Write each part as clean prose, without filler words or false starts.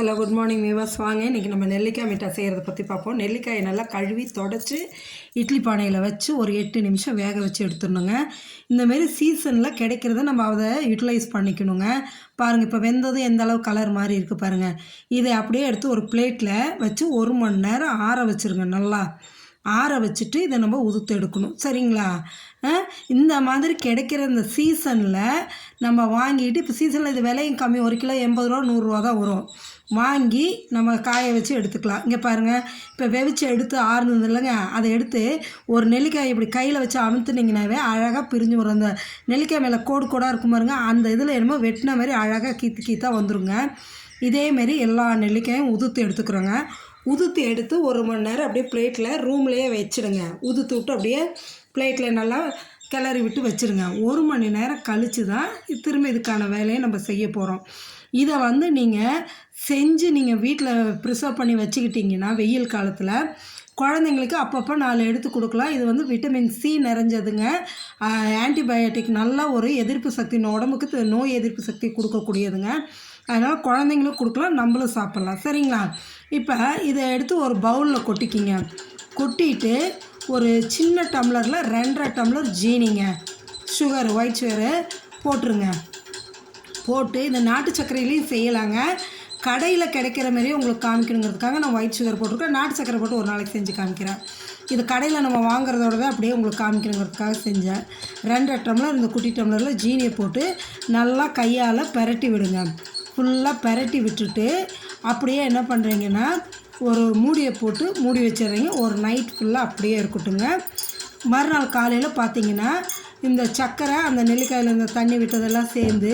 Hello good morning viewers. வாங்க இன்றைக்கி நம்ம நெல்லிக்காய் மிட்டாய் செய்கிறத பற்றி பார்ப்போம். நெல்லிக்காயை நல்லா கழுவி தொடச்சி இட்லி பானையில் வச்சு ஒரு 8 நிமிஷம் வேக வச்சு எடுத்துடணுங்க. இந்தமாரி சீசனில் கிடைக்கிறத நம்ம அதை யூட்டிலைஸ் பண்ணிக்கணுங்க. பாருங்கள், இப்போ வெந்ததும் எந்த அளவு கலர் மாதிரி இருக்குது பாருங்கள். இதை அப்படியே எடுத்து ஒரு பிளேட்டில் வச்சு 1 மணி நேரம் ஆற வச்சுருங்க. நல்லா ஆற வச்சுட்டு இதை நம்ம உதுத்து எடுக்கணும். சரிங்களா? இந்த மாதிரி கிடைக்கிற இந்த சீசனில் நம்ம வாங்கிட்டு, இப்போ சீசனில் இது விலையும் கம்மி, 1 கிலோ 80 ரூபா 100 ரூபா தான் வரும். வாங்கி நம்ம காய வச்சு எடுத்துக்கலாம். இங்கே பாருங்கள், இப்போ வெவிச்சு எடுத்து ஆறுனது இல்லைங்க, அதை எடுத்து ஒரு நெல்லிக்காய் இப்படி கையில் வச்சு அமுத்துனீங்கன்னாவே அழகாக பிரிஞ்சு வரும். அந்த நெல்லிக்காய் மேலே கோடு கோடாக இருக்கும் பாருங்க, அந்த இதில் என்னமோ வெட்டின மாதிரி அழகாக கீத்தாக வந்துருங்க. இதேமாரி எல்லா நெல்லிக்காயும் உதுத்து எடுத்துக்கிறோங்க. உதுத்து எடுத்து 1 மணி நேரம் அப்படியே பிளேட்டில் ரூம்லேயே வச்சுடுங்க. உதுத்து விட்டு அப்படியே பிளேட்டில் நல்லா கிளறி விட்டு வச்சுருங்க. 1 மணி நேரம் கழித்து தான் திரும்ப இதுக்கான வேலையை நம்ம செய்ய போகிறோம். இதை நீங்கள் செஞ்சு நீங்கள் வீட்டில் ப்ரிசர்வ் பண்ணி வச்சுக்கிட்டிங்கன்னா வெயில் காலத்தில் குழந்தைங்களுக்கு அப்பப்போ 4 எடுத்து கொடுக்கலாம். இது விட்டமின் சி நிறைஞ்சதுங்க. ஆன்டிபயோட்டிக், நல்ல ஒரு எதிர்ப்பு சக்தி, உடம்புக்கு நோய் எதிர்ப்பு சக்தி கொடுக்கக்கூடியதுங்க. அதனால் குழந்தைங்களும் கொடுக்கலாம், நம்மளும் சாப்பிட்லாம். சரிங்களா? இப்போ இதை எடுத்து ஒரு பவுலில் கொட்டிக்கிங்க. கொட்டிட்டு ஒரு சின்ன டம்ளரில் 2.5 டம்ளர் ஜீனிங்க, சுகர், ஒயிட் சுகரு போட்டுருங்க. போட்டு இந்த நாட்டு சர்க்கரையிலையும் செய்யலாங்க. கடையில் கிடைக்கிற மாதிரியே உங்களுக்கு காமிக்கணுங்கிறதுக்காக நான் ஒயிட் சுகர் போட்டிருக்கேன். நாட்டு சர்க்கரை போட்டு ஒரு நாளைக்கு செஞ்சு காமிக்கிறேன். இது கடையில் நம்ம வாங்குறதோடவே அப்படியே உங்களுக்கு காமிக்கணுங்கிறதுக்காக செஞ்சேன். 2.5 டம்ளர் இந்த குட்டி டம்ளரில் ஜீனியை போட்டு நல்லா கையால் பெரட்டி விடுங்க. ஃபுல்லாக பெரட்டி விட்டுட்டு அப்படியே என்ன பண்ணுறீங்கன்னா ஒரு மூடியை போட்டு மூடி வச்சிடுறீங்க. ஒரு நைட் ஃபுல்லாக அப்படியே இருக்கட்டுங்க. மறுநாள் காலையில் பார்த்தீங்கன்னா இந்த சர்க்கரை அந்த நெல்லிக்காயில் இந்த தண்ணி விட்டதெல்லாம் சேர்ந்து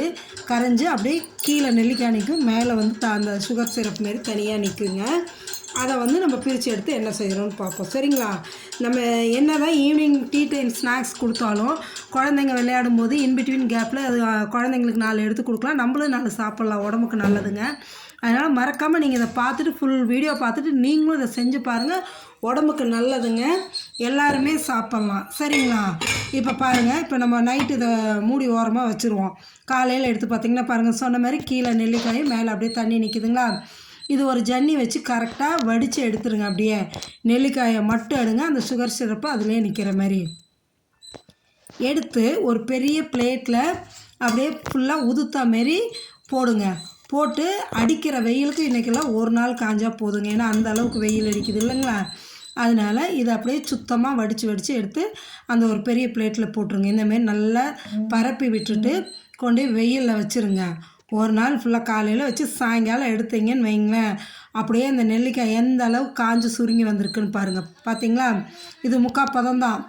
கரைஞ்சி அப்படியே கீழே நெல்லிக்காய் நிற்கும், மேலே அந்த சுகர் சிரப் மாரி தனியாக நிற்குங்க. அதை நம்ம பிரித்து எடுத்து என்ன செய்கிறோன்னு பார்ப்போம். சரிங்களா? நம்ம என்ன தான் ஈவினிங் டீ டைம் ஸ்நாக்ஸ் கொடுத்தாலும் குழந்தைங்க விளையாடும் போது இன்பிட்வீன் கேப்பில் அது குழந்தைங்களுக்கு 4 எடுத்து கொடுக்கலாம், நம்மளும் 4 சாப்பிட்லாம், உடம்புக்கு நல்லதுங்க. அதனால் மறக்காமல் நீங்கள் இதை பார்த்துட்டு ஃபுல் வீடியோ பார்த்துட்டு நீங்களும் இதை செஞ்சு பாருங்கள். உடம்புக்கு நல்லதுங்க, எல்லாருமே சாப்பிட்லாம். சரிங்களா? இப்போ பாருங்கள், இப்போ நம்ம நைட்டு இதை மூடி ஓரமாக வச்சுருவோம். காலையில் எடுத்து பார்த்திங்கன்னா பாருங்கள், சொன்ன மாதிரி கீழே நெல்லிக்காயும் மேலே அப்படியே தண்ணி நிற்கிதுங்களா? இது ஒரு ஜன்னி வச்சு கரெக்டாக வடித்து எடுத்துருங்க. அப்படியே நெல்லிக்காயை மட்டும் எடுங்க, அந்த சுகர் சிரப்பு அதிலே நிற்கிற மாதிரி எடுத்து ஒரு பெரிய பிளேட்டில் அப்படியே ஃபுல்லாக உதுத்தா மாரி போடுங்க. போட்டு அடிக்கிற வெயிலுக்கு இன்றைக்கெல்லாம் ஒரு நாள் காஞ்சா போதுங்க. ஏன்னா அந்த அளவுக்கு வெயில் அடிக்குது இல்லைங்களா? அதனால் இதை அப்படியே சுத்தமாக வடித்து எடுத்து அந்த ஒரு பெரிய பிளேட்டில் போட்டுருங்க. இந்தமாரி நல்லா பரப்பி விட்டுட்டு கொண்டு வெயிலில் வச்சுருங்க. ஒரு நாள் ஃபுல்லாக காலையில் வச்சு சாயங்காலம் எடுத்தீங்கன்னு வைங்களேன், அப்படியே அந்த நெல்லிக்காய் எந்த அளவு காஞ்சு சுருங்கி வந்திருக்குன்னு பாருங்கள். பார்த்தீங்களா? இது 3/4 பதம் தான்.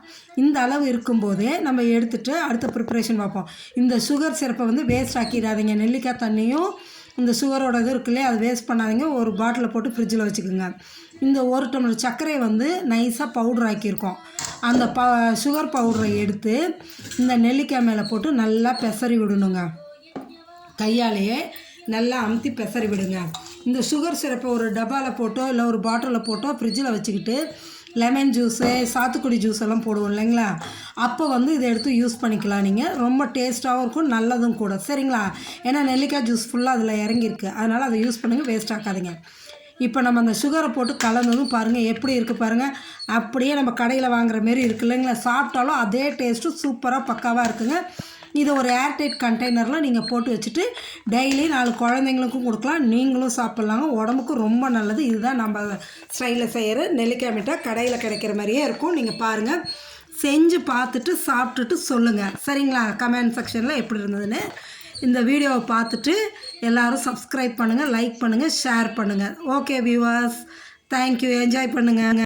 இந்த அளவு இருக்கும்போதே நம்ம எடுத்துகிட்டு அடுத்த ப்ரிப்பரேஷன் பார்ப்போம். இந்த சுகர் சிரப்பை வேஸ்ட் ஆக்கிடாதீங்க. நெல்லிக்காய் தண்ணியும் இந்த சுகரோட இது இருக்குல்லையே, அதை வேஸ்ட் பண்ணாதீங்க. ஒரு பாட்டிலில் போட்டு ஃப்ரிட்ஜில் வச்சுக்கோங்க. இந்த 1 டம்ளர் சர்க்கரையை நைஸாக பவுடர் ஆக்கியிருக்கோம். அந்த சுகர் பவுடரை எடுத்து இந்த நெல்லிக்காய் மேலே போட்டு நல்லா பெசரி விடணுங்க. கையாலேயே நல்லா அமுத்தி பெசரி விடுங்க. இந்த சுகர் சிரப்பை ஒரு டப்பாவில் போட்டோ இல்லை ஒரு பாட்டிலில் போட்டோ ஃப்ரிட்ஜில் வச்சுக்கிட்டு லெமன் ஜூஸு, சாத்துக்குடி ஜூஸ் எல்லாம் போடுவோம் இல்லைங்களா? அப்போ இதை எடுத்து யூஸ் பண்ணிக்கலாம். நீங்கள் ரொம்ப டேஸ்ட்டாகவும் இருக்கும், நல்லதும் கூட. சரிங்களா? ஏன்னா நெல்லிக்காய் ஜூஸ் ஃபுல்லாக அதில் இறங்கியிருக்கு, அதனால் அதை யூஸ் பண்ணுங்கள், வேஸ்ட் ஆக்காதீங்க. இப்போ நம்ம அந்த சுகரை போட்டு கலந்ததும் பாருங்கள் எப்படி இருக்குது பாருங்கள். அப்படியே நம்ம கடையில் வாங்குற மாரி இருக்குது இல்லைங்களா? சாப்பிட்டாலும் அதே டேஸ்ட்டு சூப்பராக பக்காவாக இருக்குங்க. இதை ஒரு ஏர்டைட் கண்டெய்னரில் நீங்கள் போட்டு வச்சுட்டு டெய்லி 4 குழந்தைங்களுக்கும் கொடுக்கலாம், நீங்களும் சாப்பிட்லாங்க. உடம்புக்கு ரொம்ப நல்லது. இதுதான் நம்ம ஸ்டைலில் செய்கிற நெல்லிக்காய் மிட்டாய். கடையில் கிடைக்கிற மாதிரியே இருக்கும். நீங்கள் பாருங்கள், செஞ்சு பார்த்துட்டு சாப்பிட்டுட்டு சொல்லுங்கள். சரிங்களா? கமெண்ட் செக்ஷனில் எப்படி இருந்ததுன்னு. இந்த வீடியோவை பார்த்துட்டு எல்லோரும் சப்ஸ்கிரைப் பண்ணுங்கள், லைக் பண்ணுங்கள், ஷேர் பண்ணுங்கள். Okay viewers, thank you. என்ஜாய் பண்ணுங்கள்.